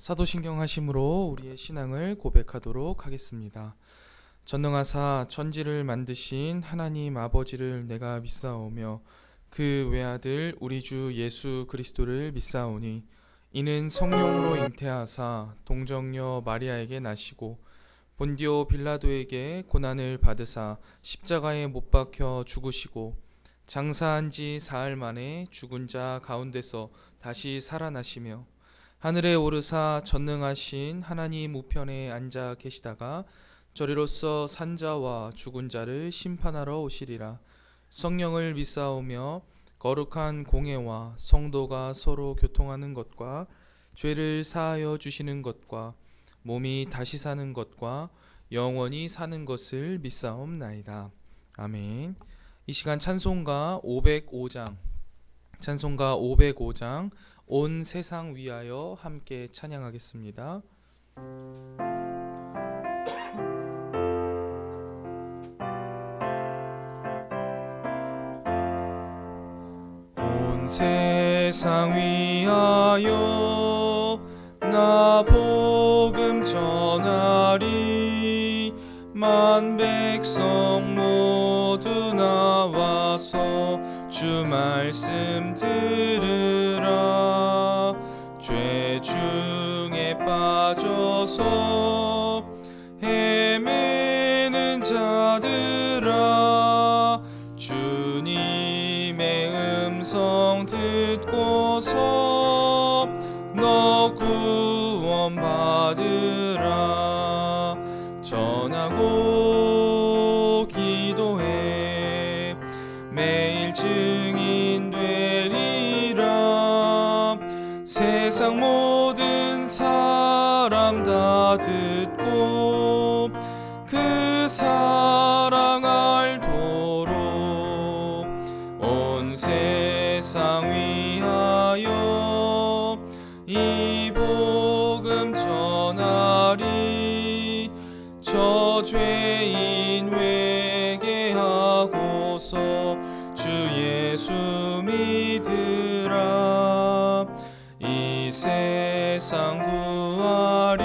사도신경 하심으로 우리의 신앙을 고백하도록 하겠습니다. 전능하사 천지를 만드신 하나님 아버지를 내가 믿사오며 그 외아들 우리 주 예수 그리스도를 믿사오니 이는 성령으로 잉태하사 동정녀 마리아에게 나시고 본디오 빌라도에게 고난을 받으사 십자가에 못 박혀 죽으시고 장사한 지 사흘 만에 죽은 자 가운데서 다시 살아나시며 하늘에 오르사 전능하신 하나님 우편에 앉아 계시다가 저리로서 산자와 죽은 자를 심판하러 오시리라. 성령을 믿사오며 거룩한 공회와 성도가 서로 교통하는 것과 죄를 사하여 주시는 것과 몸이 다시 사는 것과 영원히 사는 것을 믿사옵나이다. 아멘. 이 시간 찬송가 505장 온 세상 위하여 함께 찬양하겠습니다. 온 세상 위하여 나 복음 전하리. 만 백성 모두 나와서 주 말씀 들으라. 죄 중에 빠져서 헤매는 자들아, 주님의 음성 듣고서 너 구원 받으라. 전하고 기도해 매일 증인 되리라. 세상 모든 사람 다 듣고 그 사랑 알도록 온 세상 위하여 이 복음 전하리. 저 죄인 회개하고서 주 예수 믿으라. 이 세상 구하려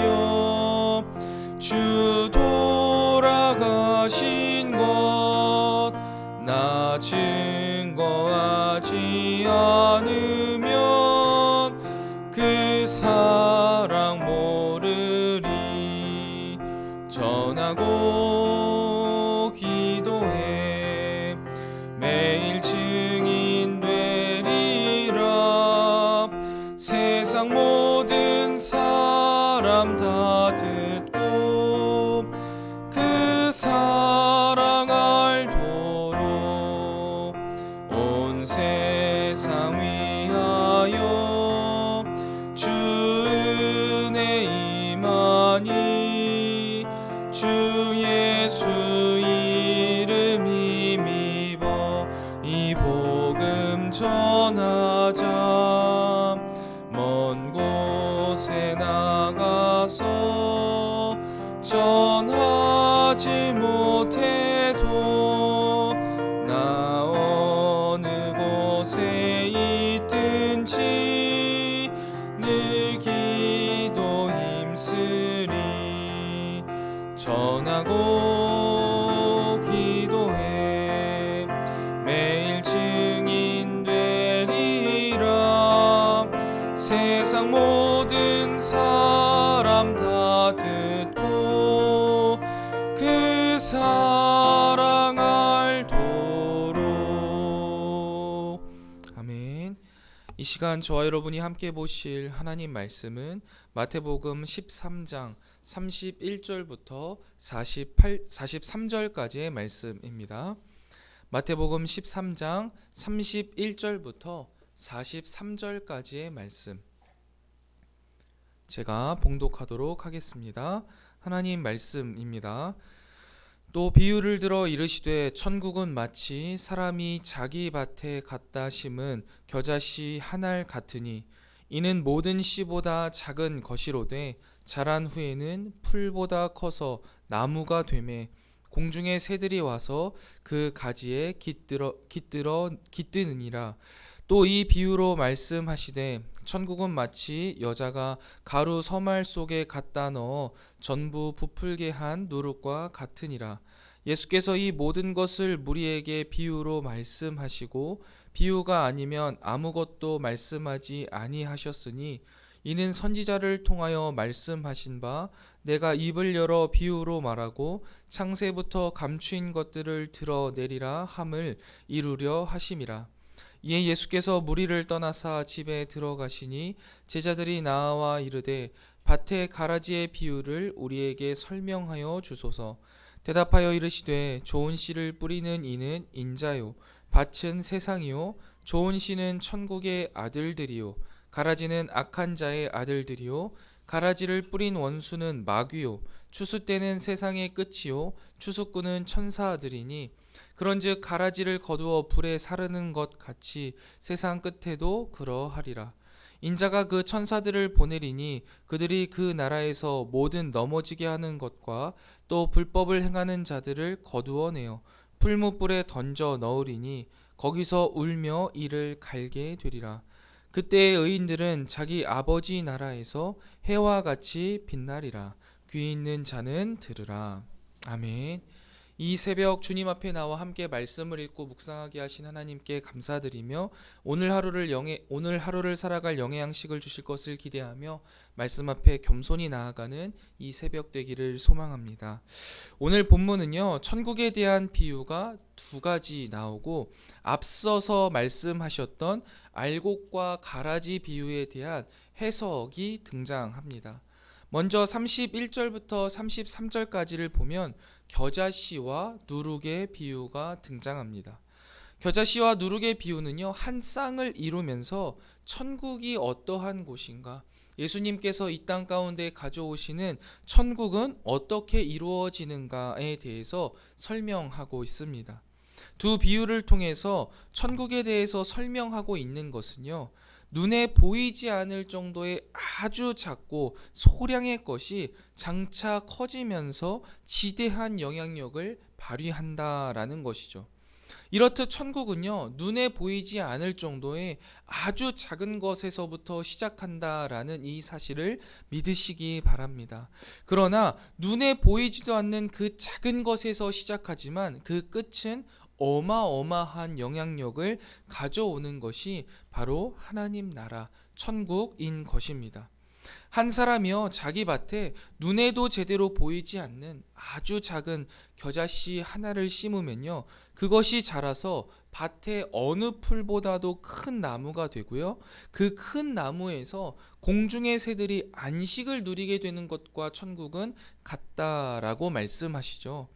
주 돌아가신 것 나 증거하지 않으면 그 사랑 모르리. 전하고 기도해 매일 증인 되리라. 세상 모든 사람 다 듣고 그 사랑 알도록 온 세상 위하여 주 은혜 임하니. 주 예수 이름 힘입어 이 복음 전하자. 먼 곳에 나가서 전하지 못해도 나 어느 곳에 있든지 늘 기도 힘쓰리. 전하고 기도해 매일 증인 되리라. 세상 모든 사람 다 듣고 그 사랑 알도록. 아멘. 이 시간 저와 여러분이 함께 보실 하나님 말씀은 마태복음 13장 31절부터 43절까지의 말씀입니다. 마태복음 13장 31절부터 43절까지의 말씀, 제가 봉독하도록 하겠습니다. 하나님 말씀입니다. 또 비유를 들어 이르시되 천국은 마치 사람이 자기 밭에 갖다 심은 겨자씨 한 알 같으니 이는 모든 씨보다 작은 것이로되 자란 후에는 풀보다 커서 나무가 되매 공중의 새들이 와서 그 가지에 깃드느니라. 또 이 비유로 말씀하시되 천국은 마치 여자가 가루 서말 속에 갖다 넣어 전부 부풀게 한 누룩과 같으니라. 예수께서 이 모든 것을 우리에게 비유로 말씀하시고 비유가 아니면 아무것도 말씀하지 아니하셨으니 이는 선지자를 통하여 말씀하신 바 내가 입을 열어 비유로 말하고 창세부터 감추인 것들을 드러내리라 함을 이루려 하심이라. 이에 예수께서 무리를 떠나사 집에 들어가시니 제자들이 나와 이르되 밭의 가라지의 비유를 우리에게 설명하여 주소서. 대답하여 이르시되 좋은 씨를 뿌리는 이는 인자요 밭은 세상이요 좋은 씨는 천국의 아들들이요 가라지는 악한 자의 아들들이요 가라지를 뿌린 원수는 마귀요 추수 때는 세상의 끝이요 추수꾼은 천사들이니 그런즉 가라지를 거두어 불에 사르는 것 같이 세상 끝에도 그러하리라. 인자가 그 천사들을 보내리니 그들이 그 나라에서 모든 넘어지게 하는 것과 또 불법을 행하는 자들을 거두어내어 풀무불에 던져 넣으리니 거기서 울며 이를 갈게 되리라. 그때의 의인들은 자기 아버지 나라에서 해와 같이 빛나리라. 귀 있는 자는 들으라. 아멘. 이 새벽 주님 앞에 나와 함께 말씀을 읽고 묵상하게 하신 하나님께 감사드리며 오늘 하루를 살아갈 영의 양식을 주실 것을 기대하며 말씀 앞에 겸손히 나아가는 이 새벽 되기를 소망합니다. 오늘 본문은요, 천국에 대한 비유가 두 가지 나오고 앞서서 말씀하셨던 알곡과 가라지 비유에 대한 해석이 등장합니다. 먼저 31절부터 33절까지를 보면 겨자씨와 누룩의 비유가 등장합니다. 겨자씨와 누룩의 비유는요, 한 쌍을 이루면서 천국이 어떠한 곳인가, 예수님께서 이 땅 가운데 가져오시는 천국은 어떻게 이루어지는가에 대해서 설명하고 있습니다. 두 비유를 통해서 천국에 대해서 설명하고 있는 것은요, 눈에 보이지 않을 정도의 아주 작고 소량의 것이 장차 커지면서 지대한 영향력을 발휘한다라는 것이죠. 이렇듯 천국은요, 눈에 보이지 않을 정도의 아주 작은 것에서부터 시작한다라는 이 사실을 믿으시기 바랍니다. 그러나 눈에 보이지도 않는 그 작은 것에서 시작하지만 그 끝은 어마어마한 영향력을 가져오는 것이 바로 하나님 나라, 천국인 것입니다. 한 사람이요, 자기 밭에 눈에도 제대로 보이지 않는 아주 작은 겨자씨 하나를 심으면요, 그것이 자라서 밭의 어느 풀보다도 큰 나무가 되고요, 그 큰 나무에서 공중의 새들이 안식을 누리게 되는 것과 천국은 같다라고 말씀하시죠.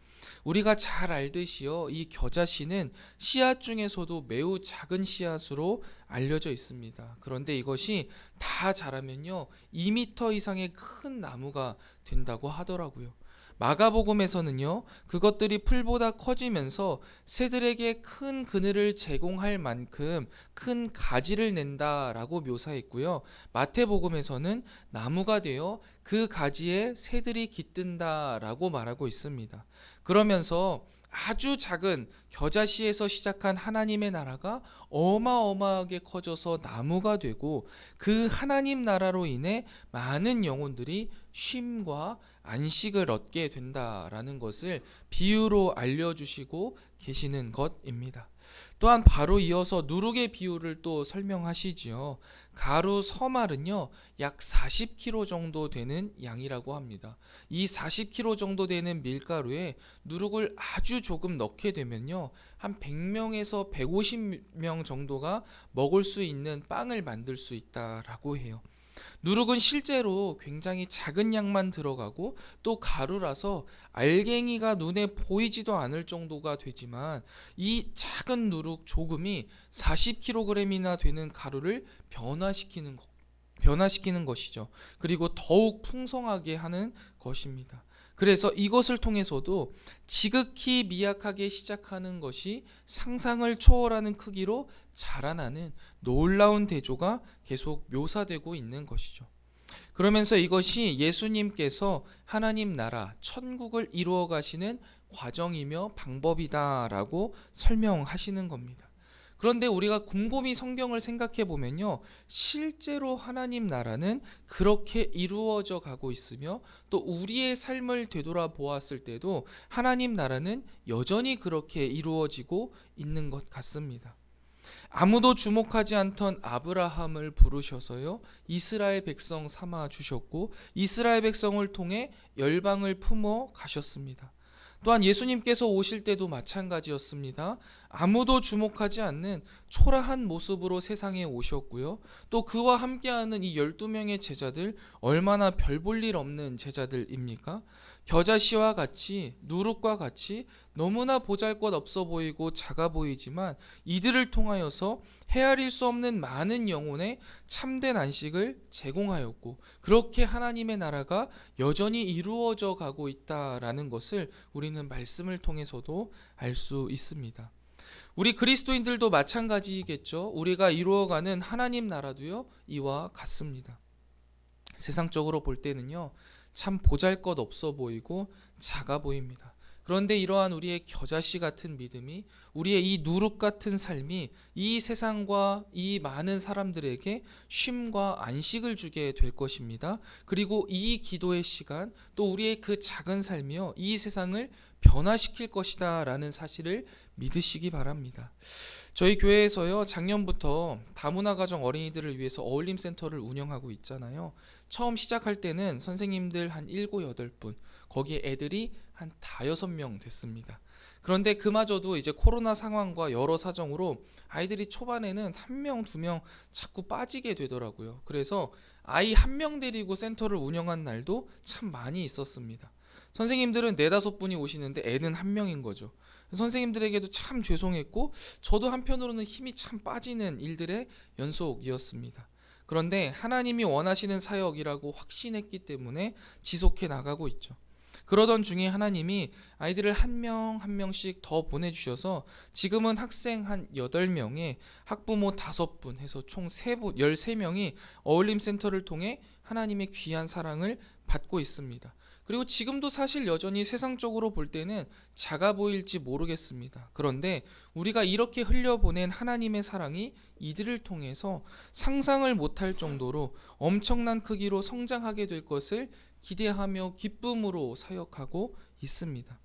우리가 잘 알듯이요, 이 겨자씨는 씨앗 중에서도 매우 작은 씨앗으로 알려져 있습니다. 그런데 이것이 다 자라면요, 2m 이상의 큰 나무가 된다고 하더라고요. 마가복음에서는요, 그것들이 풀보다 커지면서 새들에게 큰 그늘을 제공할 만큼 큰 가지를 낸다라고 묘사했고요. 마태복음에서는 나무가 되어 그 가지에 새들이 깃든다라고 말하고 있습니다. 그러면서 아주 작은 겨자씨에서 시작한 하나님의 나라가 어마어마하게 커져서 나무가 되고 그 하나님 나라로 인해 많은 영혼들이 쉼과 안식을 얻게 된다라는 것을 비유로 알려주시고 계시는 것입니다. 또한 바로 이어서 누룩의 비유를 또 설명하시지요. 가루 서말은요, 약 40kg 정도 되는 양이라고 합니다. 이 40kg 정도 되는 밀가루에 누룩을 아주 조금 넣게 되면요, 한 100명에서 150명 정도가 먹을 수 있는 빵을 만들 수 있다라고 해요. 누룩은 실제로 굉장히 작은 양만 들어가고 또 가루라서 알갱이가 눈에 보이지도 않을 정도가 되지만 이 작은 누룩 조금이 40kg이나 되는 가루를 변화시키는 것이죠. 그리고 더욱 풍성하게 하는 것입니다. 그래서 이것을 통해서도 지극히 미약하게 시작하는 것이 상상을 초월하는 크기로 자라나는 놀라운 대조가 계속 묘사되고 있는 것이죠. 그러면서 이것이 예수님께서 하나님 나라, 천국을 이루어 가시는 과정이며 방법이다라고 설명하시는 겁니다. 그런데 우리가 곰곰이 성경을 생각해 보면요, 실제로 하나님 나라는 그렇게 이루어져 가고 있으며, 또 우리의 삶을 되돌아 보았을 때도 하나님 나라는 여전히 그렇게 이루어지고 있는 것 같습니다. 아무도 주목하지 않던 아브라함을 부르셔서요, 이스라엘 백성 삼아 주셨고, 이스라엘 백성을 통해 열방을 품어 가셨습니다. 또한 예수님께서 오실 때도 마찬가지였습니다. 아무도 주목하지 않는 초라한 모습으로 세상에 오셨고요. 또 그와 함께하는 이 12명의 제자들, 얼마나 별 볼 일 없는 제자들입니까? 겨자씨와 같이, 누룩과 같이 너무나 보잘것없어 보이고 작아 보이지만, 이들을 통하여서 헤아릴 수 없는 많은 영혼의 참된 안식을 제공하였고, 그렇게 하나님의 나라가 여전히 이루어져 가고 있다라는 것을 우리는 말씀을 통해서도 알 수 있습니다. 우리 그리스도인들도 마찬가지겠죠. 우리가 이루어가는 하나님 나라도요, 이와 같습니다. 세상적으로 볼 때는요, 참 보잘것없어 보이고 작아 보입니다. 그런데 이러한 우리의 겨자씨 같은 믿음이, 우리의 이 누룩 같은 삶이 이 세상과 이 많은 사람들에게 쉼과 안식을 주게 될 것입니다. 그리고 이 기도의 시간, 또 우리의 그 작은 삶이요, 이 세상을 변화시킬 것이다 라는 사실을 믿으시기 바랍니다. 저희 교회에서요, 작년부터 다문화 가정 어린이들을 위해서 어울림 센터를 운영하고 있잖아요. 처음 시작할 때는 선생님들 한 7, 8분, 거기에 애들이 한 5, 6명 됐습니다. 그런데 그마저도 이제 코로나 상황과 여러 사정으로 아이들이 초반에는 1명, 2명 자꾸 빠지게 되더라고요. 그래서 아이 1명 데리고 센터를 운영한 날도 참 많이 있었습니다. 선생님들은 4, 5분이 오시는데 애는 1명인 거죠. 선생님들에게도 참 죄송했고, 저도 한편으로는 힘이 참 빠지는 일들의 연속이었습니다. 그런데 하나님이 원하시는 사역이라고 확신했기 때문에 지속해 나가고 있죠. 그러던 중에 하나님이 아이들을 한 명 한 명씩 더 보내주셔서 지금은 학생 한 8명에 학부모 5분 해서 총 13명이 어울림센터를 통해 하나님의 귀한 사랑을 받고 있습니다. 그리고 지금도 사실 여전히 세상적으로 볼 때는 작아 보일지 모르겠습니다. 그런데 우리가 이렇게 흘려보낸 하나님의 사랑이 이들을 통해서 상상을 못할 정도로 엄청난 크기로 성장하게 될 것을 기대하며 기쁨으로 사역하고 있습니다.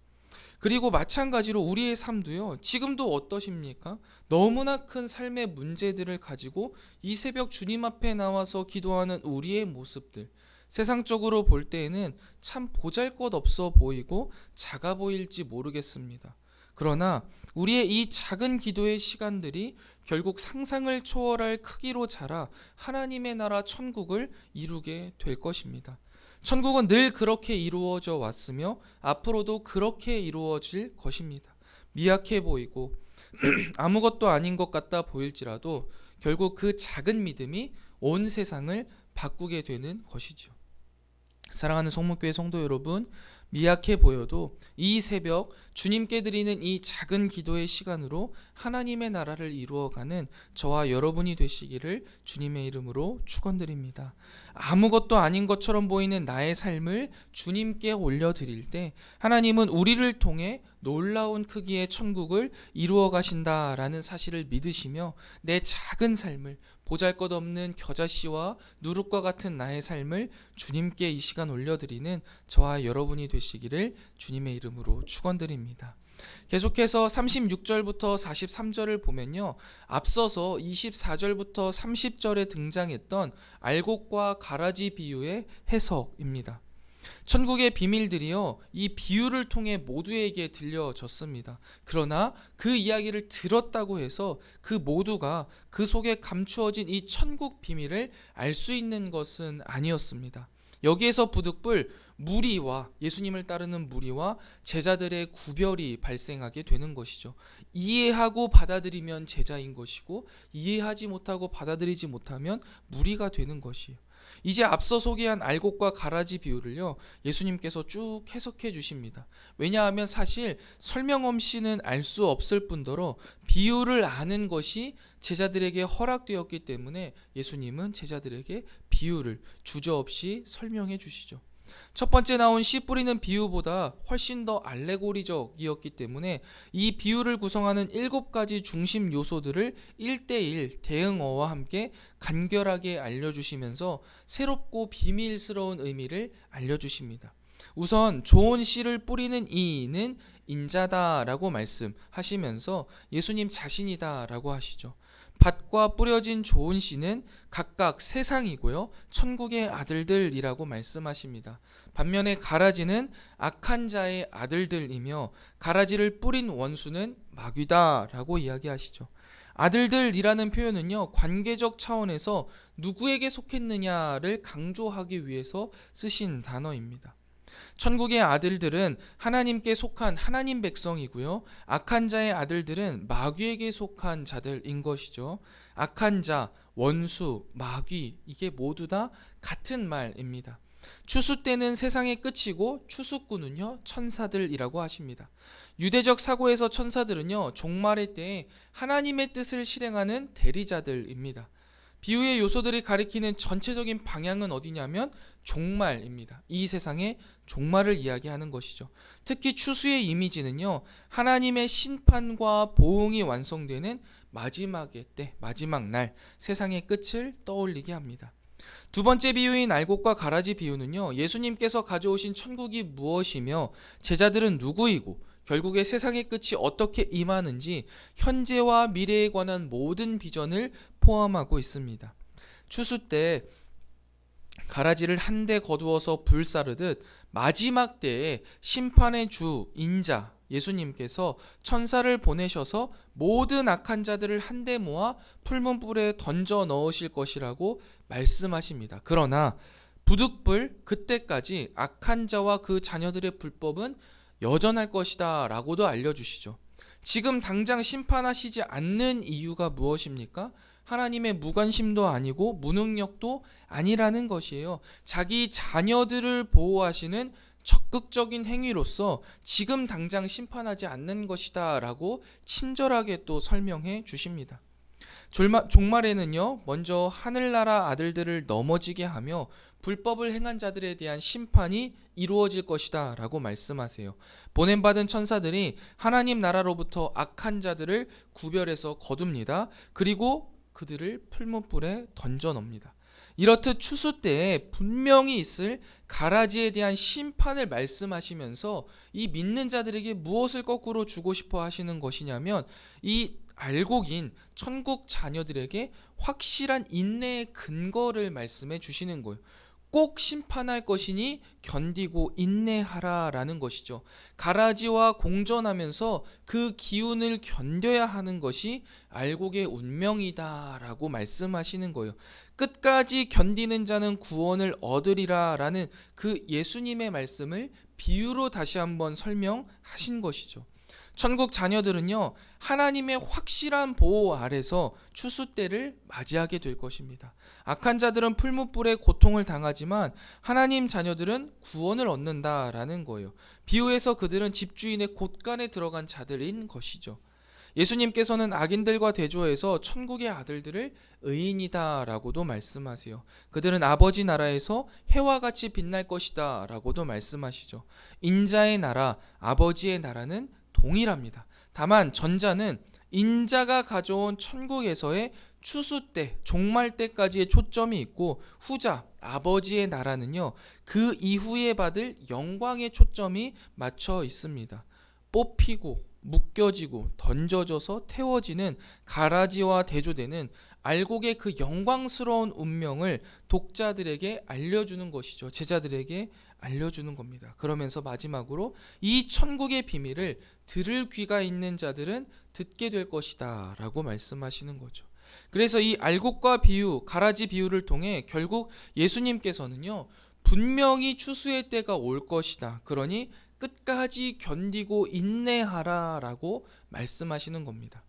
그리고 마찬가지로 우리의 삶도요, 지금도 어떠십니까? 너무나 큰 삶의 문제들을 가지고 이 새벽 주님 앞에 나와서 기도하는 우리의 모습들, 세상적으로 볼 때에는 참 보잘것없어 보이고 작아 보일지 모르겠습니다. 그러나 우리의 이 작은 기도의 시간들이 결국 상상을 초월할 크기로 자라 하나님의 나라 천국을 이루게 될 것입니다. 천국은 늘 그렇게 이루어져 왔으며 앞으로도 그렇게 이루어질 것입니다. 미약해 보이고 아무것도 아닌 것 같다 보일지라도 결국 그 작은 믿음이 온 세상을 바꾸게 되는 것이죠. 사랑하는 성목교회 성도 여러분, 미약해 보여도 이 새벽 주님께 드리는 이 작은 기도의 시간으로 하나님의 나라를 이루어가는 저와 여러분이 되시기를 주님의 이름으로 축원드립니다. 아무것도 아닌 것처럼 보이는 나의 삶을 주님께 올려드릴 때 하나님은 우리를 통해 놀라운 크기의 천국을 이루어 가신다라는 사실을 믿으시며 내 작은 삶을, 보잘것없는 겨자씨와 누룩과 같은 나의 삶을 주님께 이 시간 올려드리는 저와 여러분이 되시기를 주님의 이름으로 축원드립니다. 계속해서 36절부터 43절을 보면요, 앞서서 24절부터 30절에 등장했던 알곡과 가라지 비유의 해석입니다. 천국의 비밀들이요, 이 비유를 통해 모두에게 들려졌습니다. 그러나 그 이야기를 들었다고 해서 그 모두가 그 속에 감추어진 이 천국 비밀을 알 수 있는 것은 아니었습니다. 여기에서 부득불 무리와, 예수님을 따르는 무리와 제자들의 구별이 발생하게 되는 것이죠. 이해하고 받아들이면 제자인 것이고, 이해하지 못하고 받아들이지 못하면 무리가 되는 것이에요. 이제 앞서 소개한 알곡과 가라지 비유를요, 예수님께서 쭉 해석해 주십니다. 왜냐하면 사실 설명 없이는 알 수 없을 뿐더러 비유를 아는 것이 제자들에게 허락되었기 때문에 예수님은 제자들에게 비유를 주저없이 설명해 주시죠. 첫 번째 나온 씨 뿌리는 비유보다 훨씬 더 알레고리적이었기 때문에 이 비유를 구성하는 7가지 중심 요소들을 1대1 대응어와 함께 간결하게 알려주시면서 새롭고 비밀스러운 의미를 알려주십니다. 우선 좋은 씨를 뿌리는 이는 인자다라고 말씀하시면서 예수님 자신이다라고 하시죠. 밭과 뿌려진 좋은 씨는 각각 세상이고요, 천국의 아들들이라고 말씀하십니다. 반면에 가라지는 악한 자의 아들들이며 가라지를 뿌린 원수는 마귀다라고 이야기하시죠. 아들들이라는 표현은요, 관계적 차원에서 누구에게 속했느냐를 강조하기 위해서 쓰신 단어입니다. 천국의 아들들은 하나님께 속한 하나님 백성이고요, 악한 자의 아들들은 마귀에게 속한 자들인 것이죠. 악한 자, 원수, 마귀, 이게 모두 다 같은 말입니다. 추수 때는 세상의 끝이고 추수꾼은요 천사들이라고 하십니다. 유대적 사고에서 천사들은요 종말의 때에 하나님의 뜻을 실행하는 대리자들입니다. 비유의 요소들이 가리키는 전체적인 방향은 어디냐면 종말입니다. 이 세상의 종말을 이야기하는 것이죠. 특히 추수의 이미지는요, 하나님의 심판과 보응이 완성되는 마지막의 때, 마지막 날, 세상의 끝을 떠올리게 합니다. 두 번째 비유인 알곡과 가라지 비유는요, 예수님께서 가져오신 천국이 무엇이며 제자들은 누구이고 결국에 세상의 끝이 어떻게 임하는지 현재와 미래에 관한 모든 비전을 포함하고 있습니다. 추수 때 가라지를 한데 거두어서 불사르듯 마지막 때에 심판의 주 인자 예수님께서 천사를 보내셔서 모든 악한 자들을 한데 모아 풀문 불에 던져 넣으실 것이라고 말씀하십니다. 그러나 부득불 그때까지 악한 자와 그 자녀들의 불법은 여전할 것이다 라고도 알려주시죠. 지금 당장 심판하시지 않는 이유가 무엇입니까? 하나님의 무관심도 아니고 무능력도 아니라는 것이에요. 자기 자녀들을 보호하시는 적극적인 행위로서 지금 당장 심판하지 않는 것이다 라고 친절하게 또 설명해 주십니다. 종말에는요, 먼저 하늘나라 아들들을 넘어지게 하며 불법을 행한 자들에 대한 심판이 이루어질 것이다 라고 말씀하세요. 보냄받은 천사들이 하나님 나라로부터 악한 자들을 구별해서 거둡니다. 그리고 그들을 풀무불에 던져 넣습니다. 이렇듯 추수 때에 분명히 있을 가라지에 대한 심판을 말씀하시면서 이 믿는 자들에게 무엇을 거꾸로 주고 싶어 하시는 것이냐면 이 알곡인 천국 자녀들에게 확실한 인내의 근거를 말씀해 주시는 거예요. 꼭 심판할 것이니 견디고 인내하라라는 것이죠. 가라지와 공존하면서 그 기운을 견뎌야 하는 것이 알곡의 운명이다라고 말씀하시는 거예요. 끝까지 견디는 자는 구원을 얻으리라라는 그 예수님의 말씀을 비유로 다시 한번 설명하신 것이죠. 천국 자녀들은요, 하나님의 확실한 보호 아래서 추수 때를 맞이하게 될 것입니다. 악한 자들은 풀무불에 고통을 당하지만 하나님 자녀들은 구원을 얻는다라는 거예요. 비유에서 그들은 집주인의 곳간에 들어간 자들인 것이죠. 예수님께서는 악인들과 대조해서 천국의 아들들을 의인이다라고도 말씀하세요. 그들은 아버지 나라에서 해와 같이 빛날 것이다라고도 말씀하시죠. 인자의 나라, 아버지의 나라는 동일합니다. 다만 전자는 인자가 가져온 천국에서의 추수 때, 종말 때까지의 초점이 있고 후자, 아버지의 나라는요, 그 이후에 받을 영광의 초점이 맞춰 있습니다. 뽑히고 묶여지고 던져져서 태워지는 가라지와 대조되는 알곡의 그 영광스러운 운명을 독자들에게 알려주는 것이죠. 제자들에게 알려주는 겁니다. 그러면서 마지막으로 이 천국의 비밀을 들을 귀가 있는 자들은 듣게 될 것이다 라고 말씀하시는 거죠. 그래서 이 알곡과 비유, 가라지 비유를 통해 결국 예수님께서는요, 분명히 추수의 때가 올 것이다. 그러니 끝까지 견디고 인내하라 라고 말씀하시는 겁니다.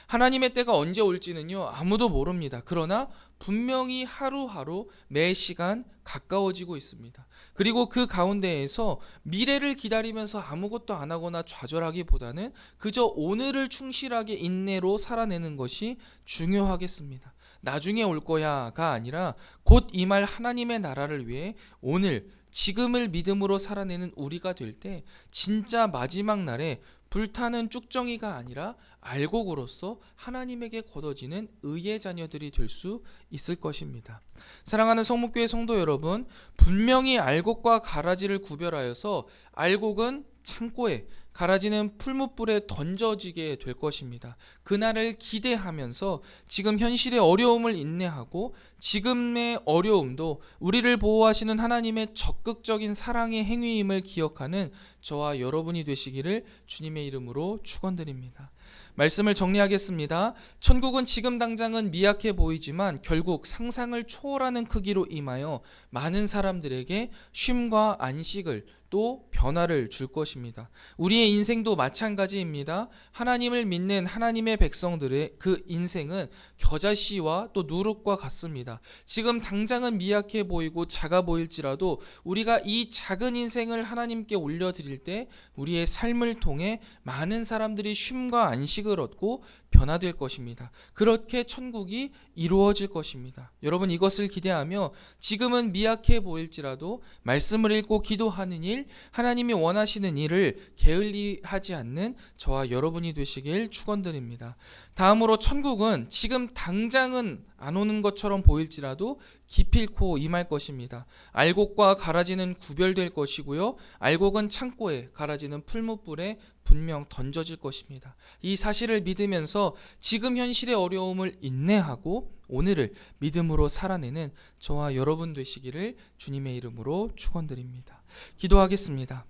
하나님의 때가 언제 올지는요, 아무도 모릅니다. 그러나 분명히 하루하루 매 시간 가까워지고 있습니다. 그리고 그 가운데에서 미래를 기다리면서 아무것도 안 하거나 좌절하기보다는 그저 오늘을 충실하게 인내로 살아내는 것이 중요하겠습니다. 나중에 올 거야가 아니라 곧 임할 하나님의 나라를 위해 오늘 지금을 믿음으로 살아내는 우리가 될 때 진짜 마지막 날에 불타는 쭉정이가 아니라 알곡으로서 하나님에게 거둬지는 의의 자녀들이 될 수 있을 것입니다. 사랑하는 성목교회 성도 여러분, 분명히 알곡과 가라지를 구별하여서 알곡은 창고에, 가라지는 풀무불에 던져지게 될 것입니다. 그날을 기대하면서 지금 현실의 어려움을 인내하고 지금의 어려움도 우리를 보호하시는 하나님의 적극적인 사랑의 행위임을 기억하는 저와 여러분이 되시기를 주님의 이름으로 축원드립니다. 말씀을 정리하겠습니다. 천국은 지금 당장은 미약해 보이지만 결국 상상을 초월하는 크기로 임하여 많은 사람들에게 쉼과 안식을 또 변화를 줄 것입니다. 우리의 인생도 마찬가지입니다. 하나님을 믿는 하나님의 백성들의 그 인생은 겨자씨와 또 누룩과 같습니다. 지금 당장은 미약해 보이고 작아 보일지라도 우리가 이 작은 인생을 하나님께 올려드릴 때 우리의 삶을 통해 많은 사람들이 쉼과 안식을 얻고 변화될 것입니다. 그렇게 천국이 이루어질 것입니다. 여러분, 이것을 기대하며 지금은 미약해 보일지라도 말씀을 읽고 기도하는 일, 하나님이 원하시는 일을 게을리하지 않는 저와 여러분이 되시길 축원드립니다. 다음으로 천국은 지금 당장은 안 오는 것처럼 보일지라도 기필코 임할 것입니다. 알곡과 가라지는 구별될 것이고요. 알곡은 창고에, 가라지는 풀무불에 분명 던져질 것입니다. 이 사실을 믿으면서 지금 현실의 어려움을 인내하고 오늘을 믿음으로 살아내는 저와 여러분 되시기를 주님의 이름으로 축원드립니다. 기도하겠습니다.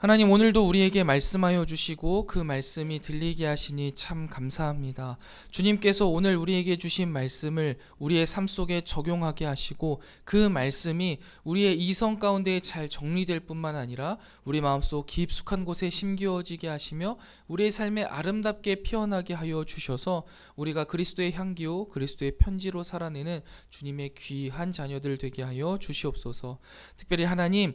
하나님, 오늘도 우리에게 말씀하여 주시고 그 말씀이 들리게 하시니 참 감사합니다. 주님께서 오늘 우리에게 주신 말씀을 우리의 삶 속에 적용하게 하시고 그 말씀이 우리의 이성 가운데 잘 정리될 뿐만 아니라 우리 마음속 깊숙한 곳에 심기어지게 하시며 우리의 삶에 아름답게 피어나게 하여 주셔서 우리가 그리스도의 향기요 그리스도의 편지로 살아내는 주님의 귀한 자녀들 되게 하여 주시옵소서. 특별히 하나님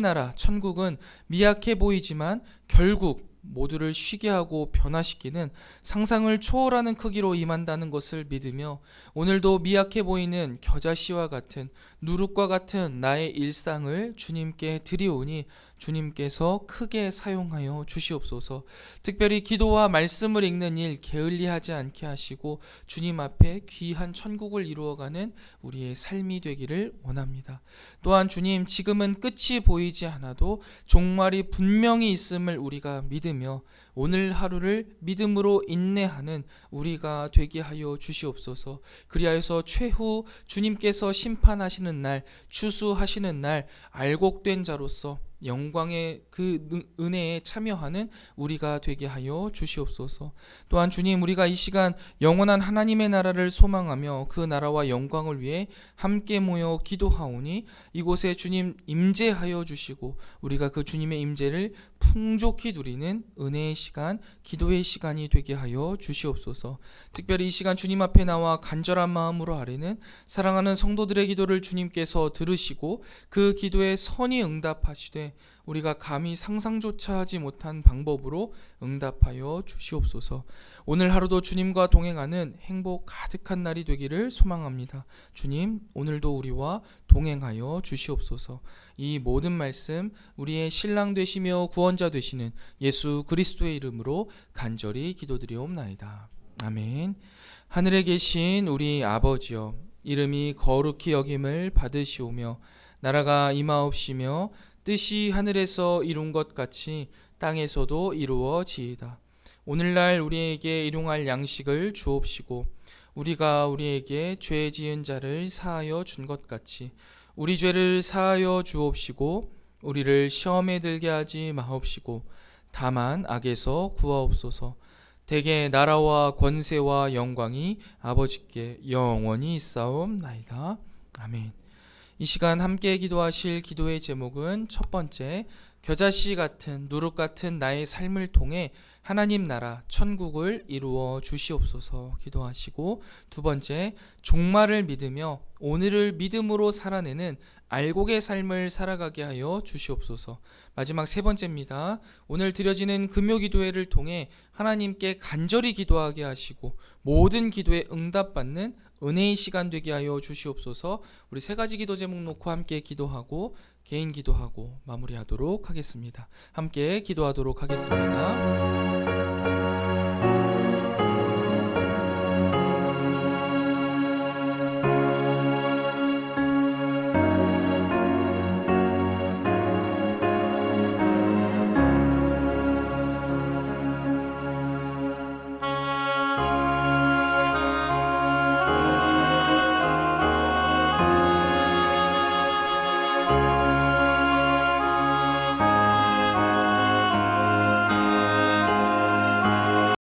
나라 천국은 미약해 보이지만 결국 모두를 쉬게 하고 변화시키는 상상을 초월하는 크기로 임한다는 것을 믿으며 오늘도 미약해 보이는 겨자씨와 같은 누룩과 같은 나의 일상을 주님께 드리오니 주님께서 크게 사용하여 주시옵소서. 특별히 기도와 말씀을 읽는 일 게을리하지 않게 하시고 주님 앞에 귀한 천국을 이루어가는 우리의 삶이 되기를 원합니다. 또한 주님, 지금은 끝이 보이지 않아도 종말이 분명히 있음을 우리가 믿으며 오늘 하루를 믿음으로 인내하는 우리가 되게 하여 주시옵소서. 그리하여서 최후 주님께서 심판하시는 날, 추수하시는 날 알곡된 자로서 영광의 그 은혜에 참여하는 우리가 되게 하여 주시옵소서. 또한 주님, 우리가 이 시간 영원한 하나님의 나라를 소망하며 그 나라와 영광을 위해 함께 모여 기도하오니 이곳에 주님 임재하여 주시고 우리가 그 주님의 임재를 풍족히 누리는 은혜의 시간, 기도의 시간이 되게 하여 주시옵소서. 특별히 이 시간 주님 앞에 나와 간절한 마음으로 아뢰는 사랑하는 성도들의 기도를 주님께서 들으시고 그 기도에 선히 응답하시되 우리가 감히 상상조차 하지 못한 방법으로 응답하여 주시옵소서. 오늘 하루도 주님과 동행하는 행복 가득한 날이 되기를 소망합니다. 주님, 오늘도 우리와 동행하여 주시옵소서. 이 모든 말씀 우리의 신랑 되시며 구원자 되시는 예수 그리스도의 이름으로 간절히 기도드리옵나이다. 아멘. 하늘에 계신 우리 아버지여, 이름이 거룩히 여김을 받으시오며 나라가 임하옵시며 뜻이 하늘에서 이룬 것 같이 땅에서도 이루어지이다. 오늘날 우리에게 일용할 양식을 주옵시고 우리가 우리에게 죄 지은 자를 사하여 준 것 같이 우리 죄를 사하여 주옵시고 우리를 시험에 들게 하지 마옵시고 다만 악에서 구하옵소서. 대개 나라와 권세와 영광이 아버지께 영원히 있사옵나이다. 아멘. 이 시간 함께 기도하실 기도의 제목은 첫 번째, 겨자씨 같은 누룩 같은 나의 삶을 통해 하나님 나라 천국을 이루어 주시옵소서 기도하시고, 두 번째, 종말을 믿으며 오늘을 믿음으로 살아내는 알곡의 삶을 살아가게 하여 주시옵소서. 마지막 세 번째입니다. 오늘 드려지는 금요 기도회를 통해 하나님께 간절히 기도하게 하시고 모든 기도에 응답받는 은혜의 시간 되게 하여 주시옵소서. 우리 세 가지 기도 제목 놓고 함께 기도하고 개인 기도하고 마무리하도록 하겠습니다. 함께 기도하도록 하겠습니다.